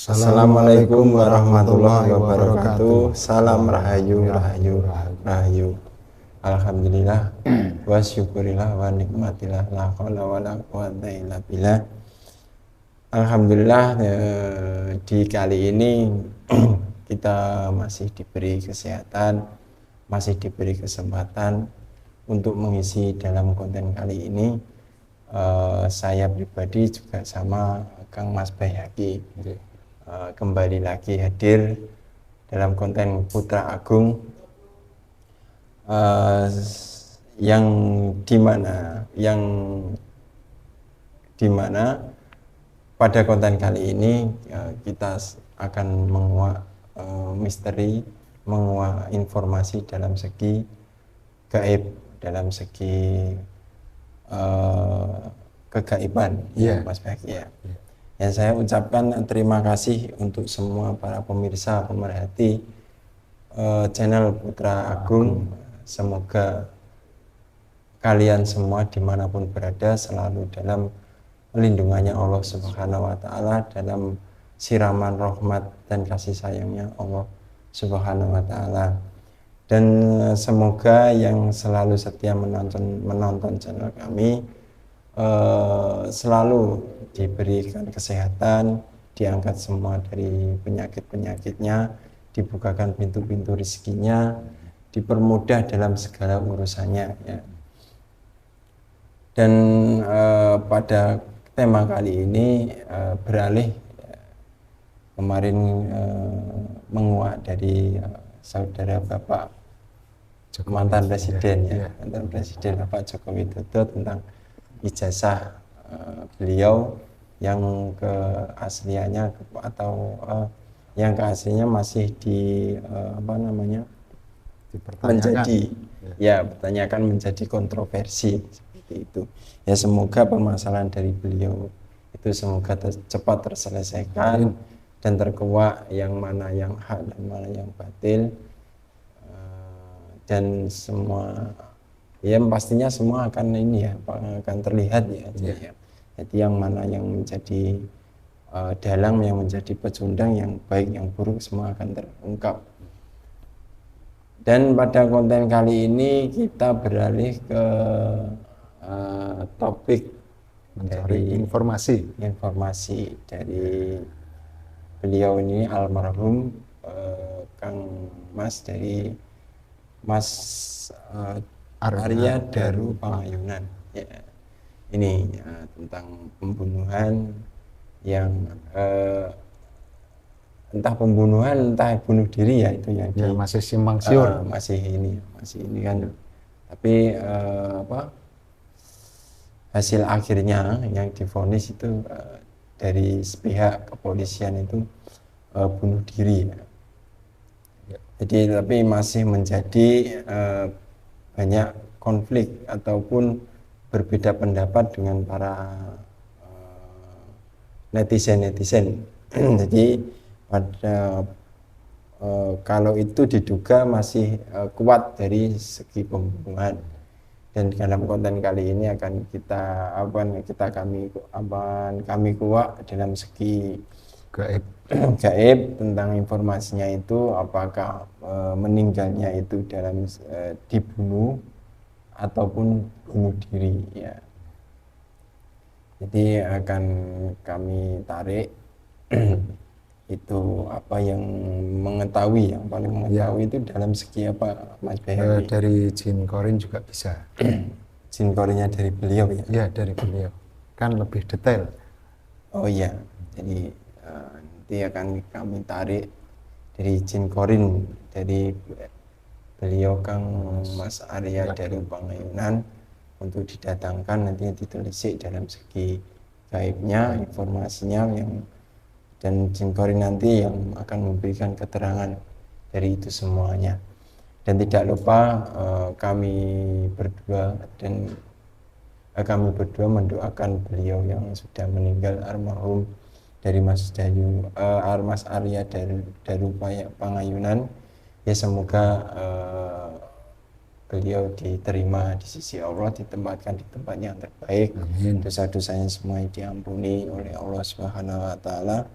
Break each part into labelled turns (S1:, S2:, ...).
S1: Assalamualaikum warahmatullahi wabarakatuh. Salam rahayu, rahayu, rahayu. Alhamdulillah wa syukurillah wa nikmatillah la haula wa la quwata illa billah. Alhamdulillah di kali ini kita masih diberi kesehatan, masih diberi kesempatan untuk mengisi dalam konten kali ini. Saya pribadi juga sama Kang Mas Bayhaqi kembali lagi hadir dalam konten Putra Agung yang dimana pada konten kali ini kita akan menguak misteri, menguak informasi dalam segi gaib, dalam segi kegaiban, Mas Bayhaqi ya. Yang saya ucapkan terima kasih untuk semua para pemirsa pemerhati channel Putra Agung. Semoga kalian semua dimanapun berada selalu dalam lindungannya Allah Subhanahu wa Ta'ala, dalam siraman rahmat dan kasih sayangnya Allah Subhanahu wa Ta'ala. Dan semoga yang selalu setia menonton channel kami selalu diberikan kesehatan, diangkat semua dari penyakit-penyakitnya, dibukakan pintu-pintu rezekinya, dipermudah dalam segala urusannya ya. Dan pada tema kali ini beralih kemarin menguak dari saudara Bapak mantan Presiden ya, mantan Presiden Bapak Joko Widodo tentang ijazah beliau yang keasliannya atau yang keasliannya masih dipertanyakan menjadi kontroversi seperti itu ya. Semoga permasalahan dari beliau itu semoga cepat terselesaikan dan terkuak yang mana yang hak dan mana yang batil, dan semua ya pastinya semua akan ini ya, akan terlihat ya. Jadi yang mana yang menjadi dalang, yang menjadi pecundang, yang baik yang buruk semua akan terungkap. Dan pada konten kali ini kita beralih ke topik
S2: mencari
S1: informasi dari beliau ini almarhum Kang Mas dari Mas Arya Daru Pangayunan ya. Ini tentang pembunuhan yang entah pembunuhan entah bunuh diri ya, itu yang
S2: masih simpang siur,
S1: masih ini kan. Tapi hasil akhirnya yang divonis itu dari pihak kepolisian itu bunuh diri ya. Jadi tapi masih menjadi banyak konflik ataupun berbeda pendapat dengan para netizen. Jadi pada kalau itu diduga masih kuat dari segi pembunuhan, dan dalam konten kali ini akan kami kuak dalam segi gaib tentang informasinya itu, apakah meninggalnya itu dalam dibunuh ataupun bunuh diri ya. Jadi akan kami tarik itu apa yang mengetahui, yang paling mengetahui itu dalam segi apa, Mas Bayhaqi?
S2: Dari jin korin juga bisa.
S1: Jin korinnya dari beliau ya?
S2: Ya, dari beliau kan lebih detail.
S1: Oh iya, jadi nanti akan kami tarik dari jin korin dari beliau Kang Mas Arya Daru Pangayunan untuk didatangkan, nantinya ditelisik dalam segi gaibnya, informasinya, dan jin korin nanti yang akan memberikan keterangan dari itu semuanya. Dan tidak lupa kami berdua mendoakan beliau yang sudah meninggal, almarhum dari Mas Arya Daru Pangayunan ya. Semoga beliau diterima di sisi Allah, ditempatkan di tempat yang terbaik. Dosa-dosanya semua diampuni oleh Allah Subhanahu wa Ta'ala.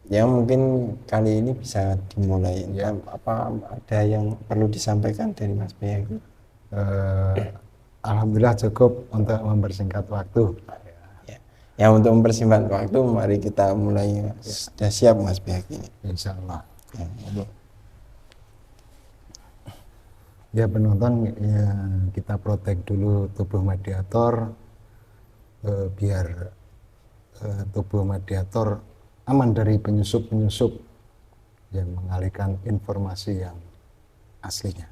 S1: Ya mungkin kali ini bisa dimulai.
S2: Ya.
S1: Apa ada yang perlu disampaikan dari Mas Bayaki?
S2: Alhamdulillah cukup untuk mempersingkat waktu.
S1: Ya untuk mempersingkat waktu, mari kita mulai. Sudah siap Mas Bayaki?
S2: Insya Allah.
S1: Ya.
S2: Ya penonton, ya, kita protek dulu tubuh mediator biar tubuh mediator aman dari penyusup-penyusup yang mengalihkan informasi yang aslinya.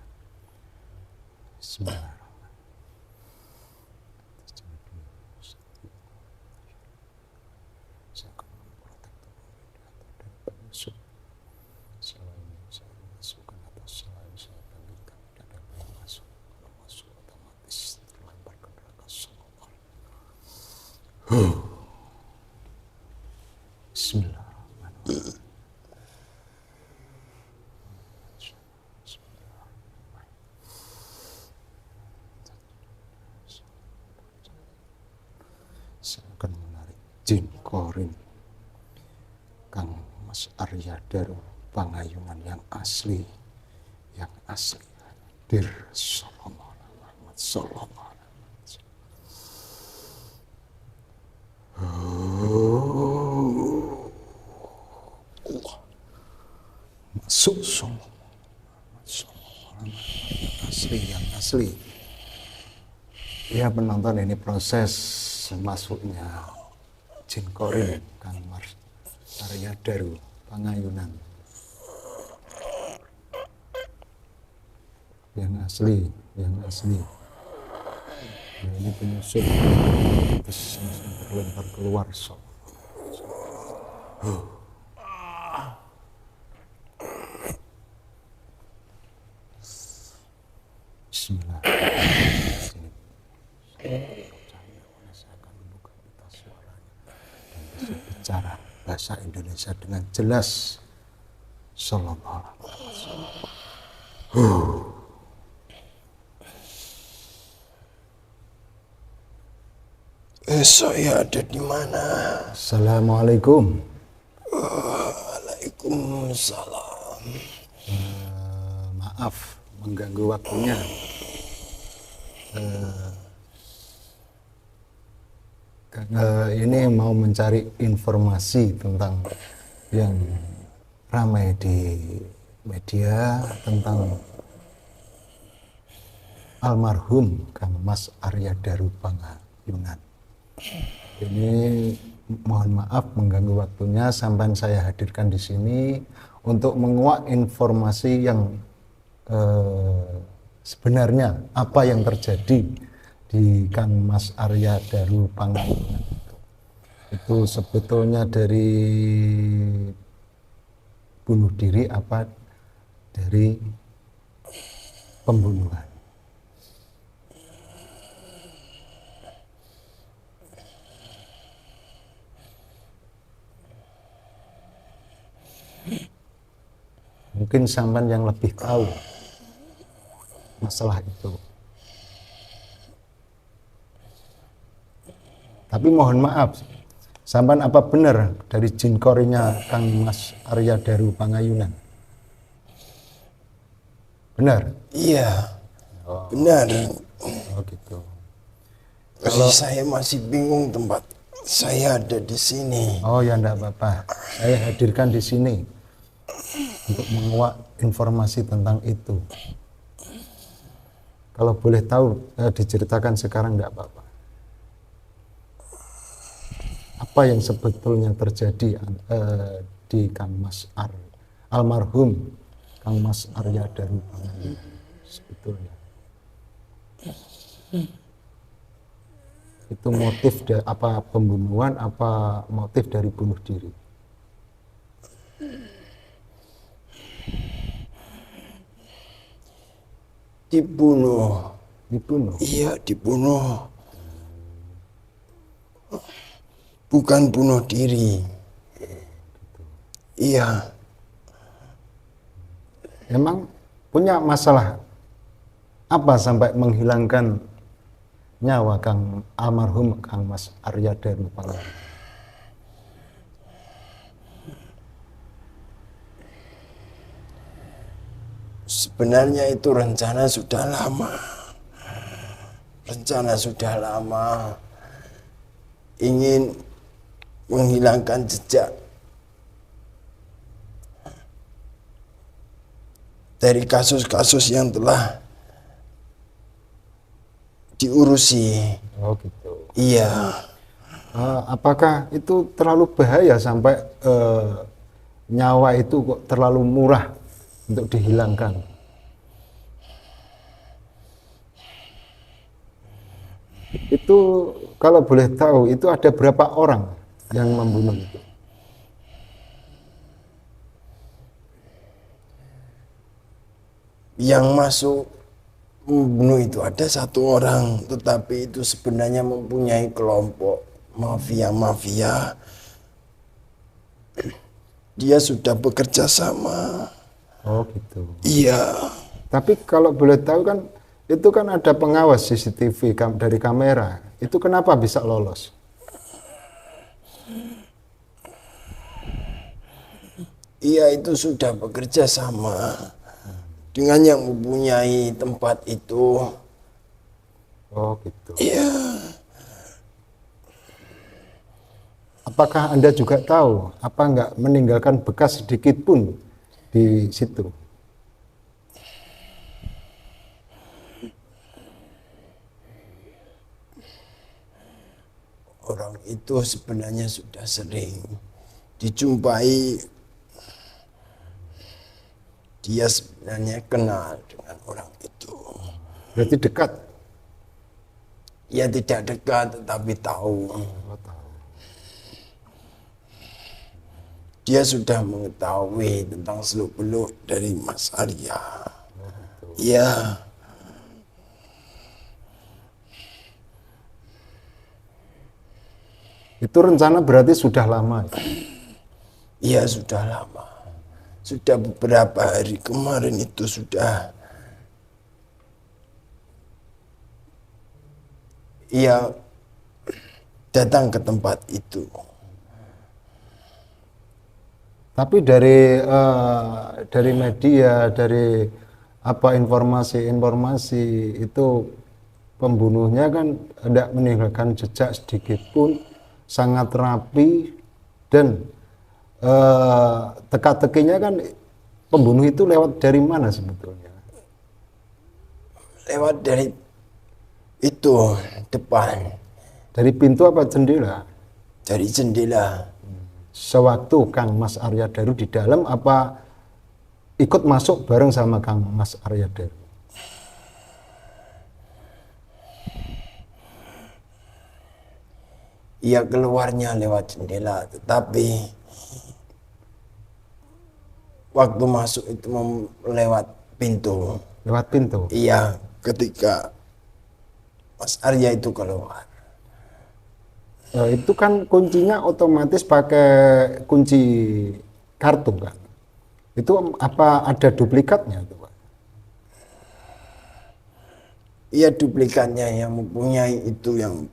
S2: Bismillahirrahmanirrahim. Bismillahirrahmanirrahim. Saya akan menarik jin korin Kang Mas Arya Daru Pangayunan yang asli hadir sallallahu alaihi Muhammad sallallahu alaihi wasallam. Masuk yang asli. Ya penonton, ini proses masuknya jin korin Kang Mas Arya Daru Pangayunan yang asli. Ya, ini penyusup terus langsung terlempar keluar sok. Bismillah. Saya akan membuka pita suaranya dan bisa bicara bahasa Indonesia dengan jelas. Sallallahu alaihi wasallam.
S1: Saya ada di mana?
S2: Assalamualaikum.
S1: Waalaikumsalam.
S2: Maaf mengganggu waktunya. Ini mau mencari informasi tentang yang ramai di media tentang almarhum Kang Mas Arya Daru Pangayunan. Ini mohon maaf mengganggu waktunya, sampai saya hadirkan di sini untuk menguak informasi yang sebenarnya apa yang terjadi di Kang Mas Arya Daru Pangayunan. Itu sebetulnya dari bunuh diri apa dari pembunuhan. Mungkin sampean yang lebih tahu masalah itu. Tapi mohon maaf, sampean apa benar dari jin korinya Kang Mas Arya Daru Pangayunan? Benar?
S1: Iya, benar.
S2: Oh gitu.
S1: Kalau saya masih bingung tempat saya ada di sini.
S2: Oh ya, enggak apa-apa. Saya hadirkan di sini untuk menguak informasi tentang itu. Kalau boleh tahu, diceritakan sekarang enggak apa-apa. Apa yang sebetulnya terjadi di Kang Mas almarhum Kang Mas Arya Daru Pangayunan sebetulnya? Itu motif apa pembunuhan, apa motif dari bunuh diri?
S1: Dibunuh.
S2: Dibunuh?
S1: Iya, dibunuh. Bukan bunuh diri. Iya.
S2: Emang punya masalah apa sampai menghilangkan nyawa almarhum Kang Mas Arya Daru Pangayunan?
S1: Sebenarnya itu rencana sudah lama. Ingin menghilangkan jejak dari kasus-kasus yang telah diurusi.
S2: Oh gitu.
S1: Iya.
S2: Apakah itu terlalu bahaya sampai nyawa itu kok terlalu murah untuk dihilangkan? Itu kalau boleh tahu, itu ada berapa orang yang membunuh itu?
S1: Yang masuk membunuh itu ada 1 orang, tetapi itu sebenarnya mempunyai kelompok mafia. Dia sudah bekerja sama.
S2: Oh gitu.
S1: Iya.
S2: Tapi kalau boleh tahu kan, itu kan ada pengawas CCTV dari kamera. Itu kenapa bisa lolos?
S1: Iya, itu sudah bekerja sama dengan yang mempunyai tempat itu.
S2: Oh gitu.
S1: Iya.
S2: Apakah Anda juga tahu, apa nggak meninggalkan bekas sedikit pun di situ?
S1: Orang itu sebenarnya sudah sering dijumpai. Dia sebenarnya kenal dengan orang itu.
S2: Berarti dekat?
S1: Ya tidak dekat, tetapi tahu. Dia sudah mengetahui tentang seluk-beluk dari Mas Arya. Iya.
S2: Itu rencana berarti sudah lama?
S1: Iya, sudah lama. Sudah beberapa hari kemarin itu sudah. Ia datang ke tempat itu.
S2: Tapi dari media, dari apa informasi itu pembunuhnya kan tidak meninggalkan jejak sedikit pun, sangat rapi, dan teka-tekinya kan pembunuh itu lewat dari mana sebetulnya?
S1: Lewat dari itu depan.
S2: Dari pintu apa jendela?
S1: Dari jendela.
S2: Sewaktu Kang Mas Arya Daru di dalam, apa ikut masuk bareng sama Kang Mas Arya Daru?
S1: Ia keluarnya lewat jendela, tetapi waktu masuk itu lewat pintu.
S2: Lewat pintu?
S1: Iya, ketika Mas Arya itu keluar.
S2: Itu kan kuncinya otomatis pakai kunci kartu kan? Itu apa ada duplikatnya itu Pak?
S1: Iya, duplikatnya yang mempunyai itu
S2: yang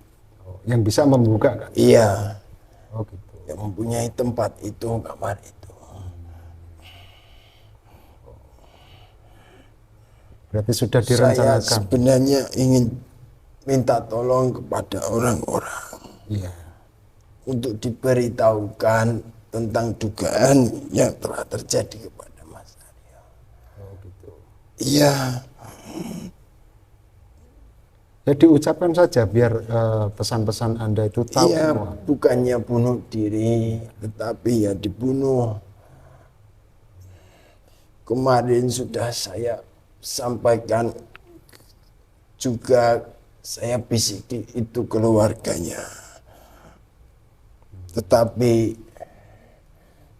S2: bisa membuka kan?
S1: Iya.
S2: Oh gitu.
S1: Yang mempunyai tempat itu, kamar itu.
S2: Berarti sudah
S1: Saya
S2: direncanakan?
S1: sebenarnya ingin minta tolong kepada orang-orang.
S2: Iya.
S1: Untuk diberitahukan tentang dugaan yang telah terjadi kepada Mas Arya.
S2: Oh gitu.
S1: Iya.
S2: Ya diucapkan saja biar pesan-pesan Anda itu tahu
S1: Iya,
S2: semua.
S1: bukannya bunuh diri, tetapi ya dibunuh. Kemarin sudah saya sampaikan juga, saya bisiki itu keluarganya. Tetapi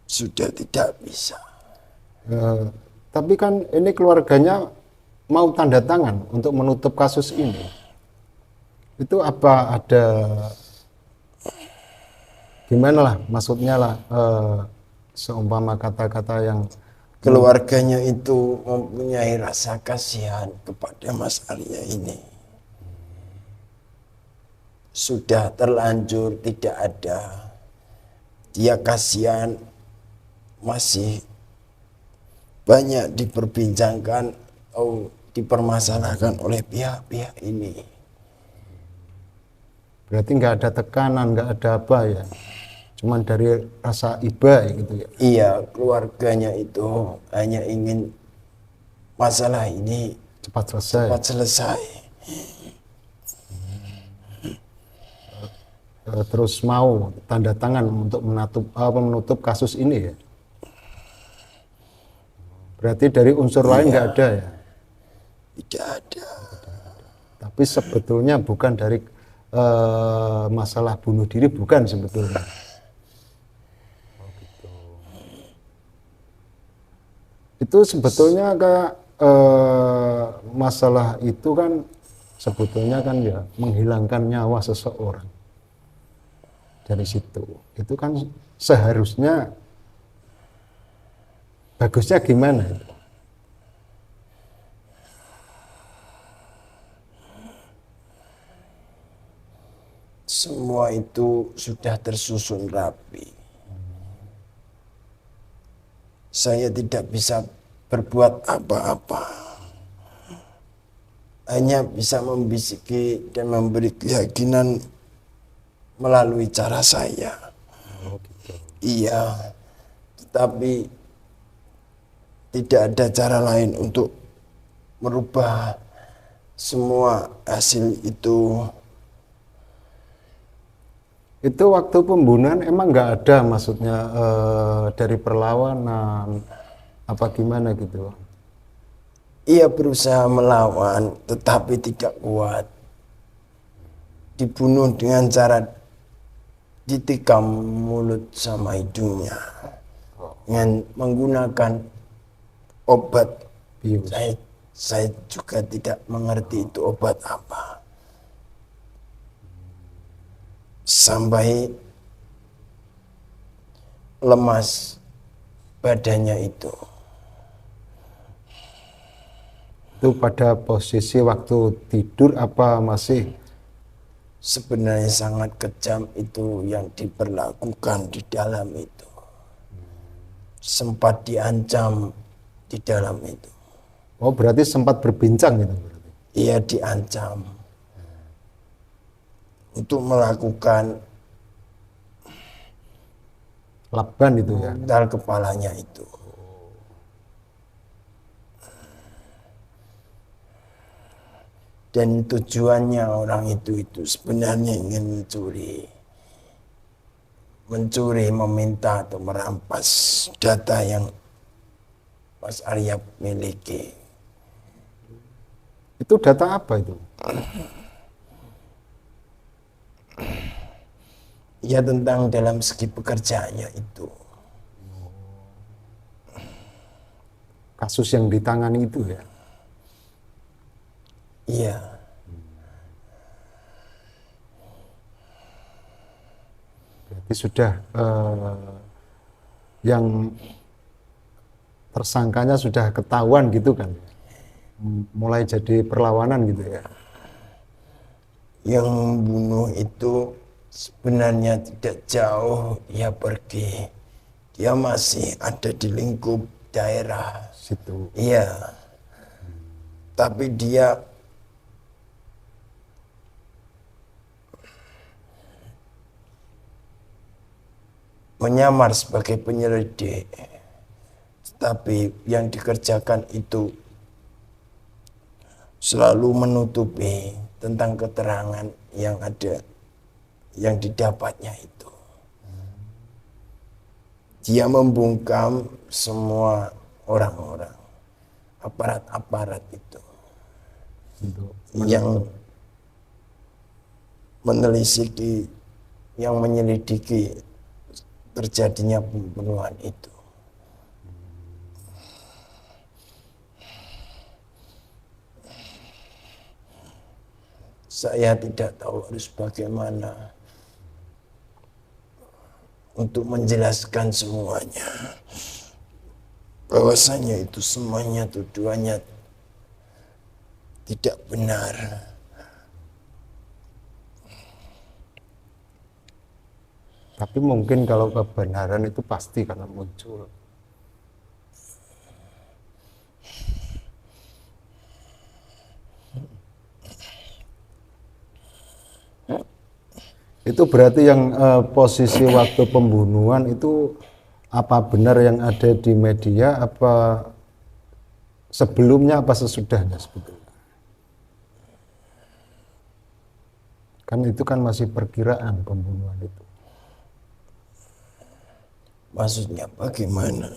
S1: sudah tidak bisa.
S2: Tapi kan ini keluarganya mau tanda tangan untuk menutup kasus ini. Itu apa ada gimana lah maksudnya lah, seumpama kata-kata yang
S1: Keluarganya itu mempunyai rasa kasihan kepada Mas Arya ini. Sudah terlanjur tidak ada. Dia kasihan, masih banyak diperbincangkan atau dipermasalahkan oleh pihak-pihak ini.
S2: Berarti nggak ada tekanan, nggak ada apa ya, cuman dari rasa iba gitu ya.
S1: Iya, keluarganya itu hanya ingin masalah ini
S2: Cepat selesai.
S1: cepat selesai.
S2: Terus mau tanda tangan untuk menutup kasus ini ya. Berarti dari unsur lain nggak ada ya.
S1: Tidak ada.
S2: Tapi sebetulnya bukan dari masalah bunuh diri, bukan sebetulnya. Itu sebetulnya kayak masalah itu kan sebetulnya kan ya menghilangkan nyawa seseorang. Dari situ itu kan seharusnya bagusnya gimana itu?
S1: Semua itu sudah tersusun rapi. Saya tidak bisa berbuat apa-apa. Hanya bisa membisiki dan memberi keyakinan melalui cara saya. Iya, tetapi tidak ada cara lain untuk merubah semua hasil itu.
S2: Itu waktu pembunuhan emang nggak ada maksudnya dari perlawanan apa gimana gitu?
S1: Ia berusaha melawan tetapi tidak kuat. Dibunuh dengan cara ditikam mulut sama hidungnya dengan menggunakan obat.
S2: Bius.
S1: Saya juga tidak mengerti itu obat apa. Sampai lemas badannya itu.
S2: Itu pada posisi waktu tidur apa masih?
S1: Sebenarnya sangat kejam itu yang diperlakukan di dalam itu. Sempat diancam di dalam itu.
S2: Oh berarti sempat berbincang gitu berarti?
S1: Ia diancam untuk melakukan
S2: Lakban itu ya?
S1: dal kepalanya itu. Dan tujuannya orang itu sebenarnya ingin mencuri, meminta atau merampas data yang Mas Arya miliki.
S2: Itu data apa itu?
S1: Ya tentang dalam segi pekerjaannya itu.
S2: Kasus yang ditangani itu ya?
S1: Iya.
S2: Berarti sudah yang tersangkanya sudah ketahuan gitu kan? Mulai jadi perlawanan gitu ya?
S1: Yang membunuh itu sebenarnya tidak jauh ia pergi. Dia masih ada di lingkup daerah
S2: Situ.
S1: iya. Tapi dia menyamar sebagai penyelidik. Tetapi yang dikerjakan itu selalu menutupi tentang keterangan yang ada, yang didapatnya itu. Dia membungkam semua orang-orang, aparat-aparat itu yang menelisiki, yang menyelidiki terjadinya pembunuhan itu. Saya tidak tahu harus bagaimana untuk menjelaskan semuanya. Bahwasanya itu semuanya tuduhannya tidak benar.
S2: Tapi mungkin kalau kebenaran itu pasti karena muncul. Itu berarti yang posisi waktu pembunuhan itu apa benar yang ada di media, apa sebelumnya, apa sesudahnya sebetulnya? Kan itu kan masih perkiraan pembunuhan itu.
S1: Maksudnya bagaimana?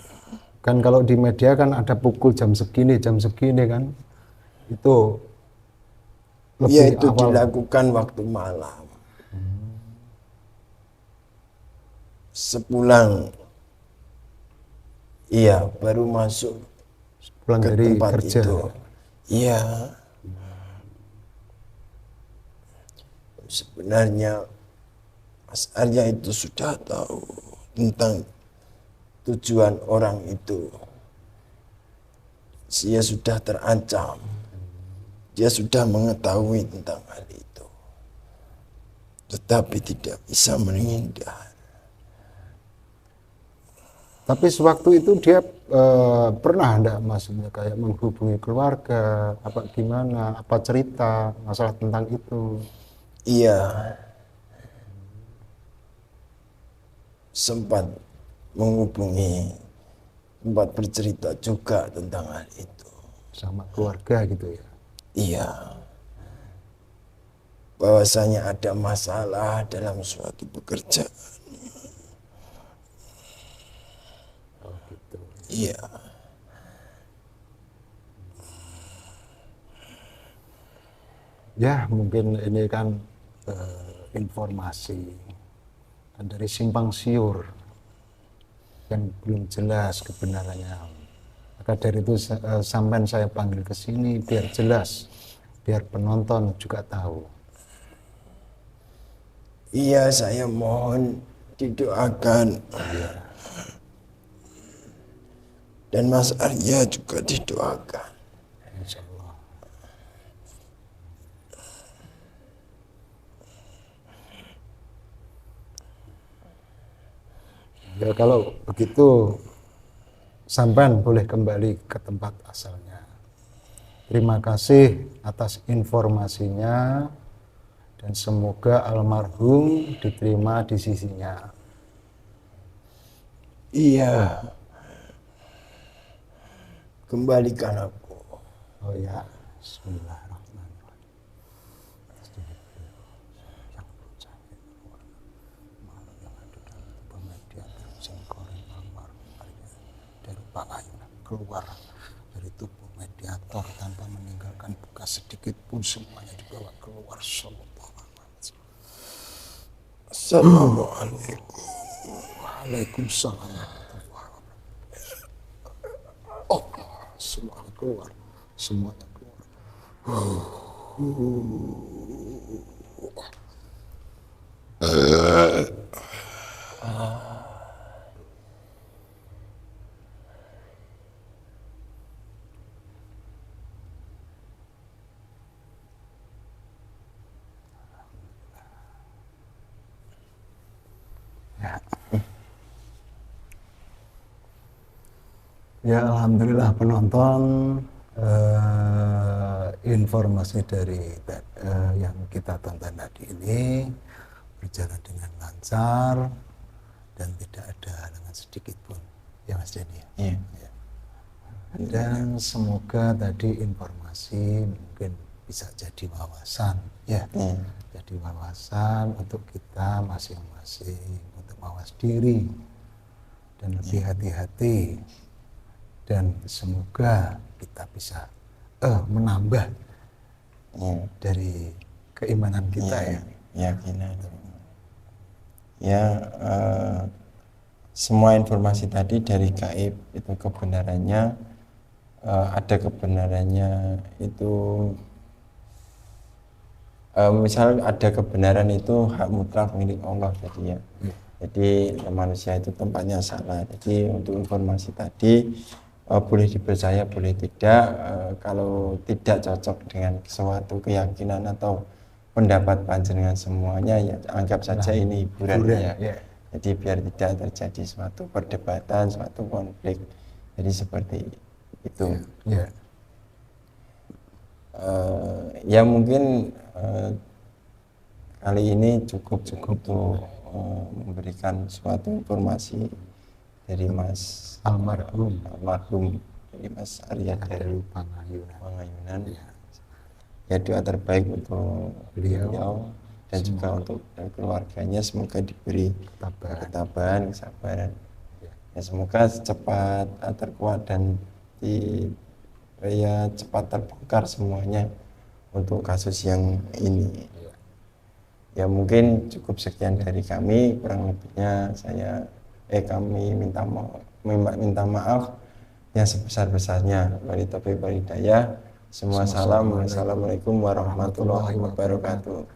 S2: Kan kalau di media kan ada pukul jam segini kan, itu
S1: Ya
S2: lebih
S1: itu
S2: awal.
S1: dilakukan waktu malam. Sepulang, iya baru masuk
S2: Pulang
S1: ke
S2: dari
S1: tempat
S2: kerja.
S1: itu. Iya. Sebenarnya Mas Arya itu sudah tahu tentang tujuan orang itu. Dia sudah terancam. Dia sudah mengetahui tentang hal itu. Tetapi tidak bisa menghindar.
S2: Tapi sewaktu itu dia pernah enggak maksudnya kayak menghubungi keluarga, apa gimana, apa cerita masalah tentang itu?
S1: Ia sempat menghubungi, sempat bercerita juga tentang hal itu.
S2: Sama keluarga gitu ya?
S1: Iya, bahwasanya ada masalah dalam suatu pekerjaan.
S2: Oh gitu.
S1: Iya.
S2: Ya mungkin ini kan informasi dari simpang siur yang belum jelas kebenarannya. Maka dari itu sampai saya panggil ke sini biar jelas, biar penonton juga tahu.
S1: Iya, saya mohon didoakan.
S2: Iya.
S1: Dan Mas Arya juga didoakan.
S2: Insya Allah. Ya kalau begitu sampean boleh kembali ke tempat asalnya. Terima kasih atas informasinya dan semoga almarhum diterima di sisinya.
S1: Iya. Kembalikan aku.
S2: Oh ya, Bismillahirrahmanirrahim. Keluar dari tubuh mediator tanpa meninggalkan bekas sedikit pun, semuanya dibawa keluar.
S1: Assalamualaikum.
S2: Waalaikumsalam. Oh, semuanya keluar, semuanya keluar. Ya. Ya alhamdulillah penonton, informasi dari yang kita tonton tadi ini berjalan dengan lancar dan tidak ada halangan sedikit pun, ya Mas Denny.
S1: Iya.
S2: Ya. Dan semoga tadi informasi mungkin bisa jadi wawasan, ya, jadi wawasan untuk kita masing-masing untuk mawas diri dan lebih hati-hati. Dan semoga kita bisa menambah dari keimanan kita, ya.
S1: Keyakinan. Ya, semua informasi tadi dari gaib itu kebenarannya, ada kebenarannya itu, misal ada kebenaran itu hak mutlak milik Allah tadi ya. Jadi manusia itu tempatnya salah. Jadi untuk informasi tadi boleh dipercaya, boleh tidak. Kalau tidak cocok dengan suatu keyakinan atau pendapat panjenengan semuanya, ya anggap saja ini hiburan ya. Jadi biar tidak terjadi suatu perdebatan, suatu konflik. Jadi seperti itu. Ya mungkin kali ini cukup untuk memberikan suatu informasi dari Mas
S2: almarhum
S1: dari Mas Arya dari
S2: Pangayunan.
S1: Pangayunan.
S2: Ya.
S1: Ya, doa terbaik untuk
S2: Beliau
S1: dan juga untuk keluarganya, semoga diberi ketabahan, kesabaran. Ya, semoga cepat terkuat dan cepat terbongkar semuanya untuk kasus yang ini. Ya, mungkin cukup sekian dari kami, kurang lebihnya kami minta maaf yang sebesar-besarnya. Wali taufiq wal hidayah. Semua salam. Wassalamualaikum warahmatullahi wabarakatuh.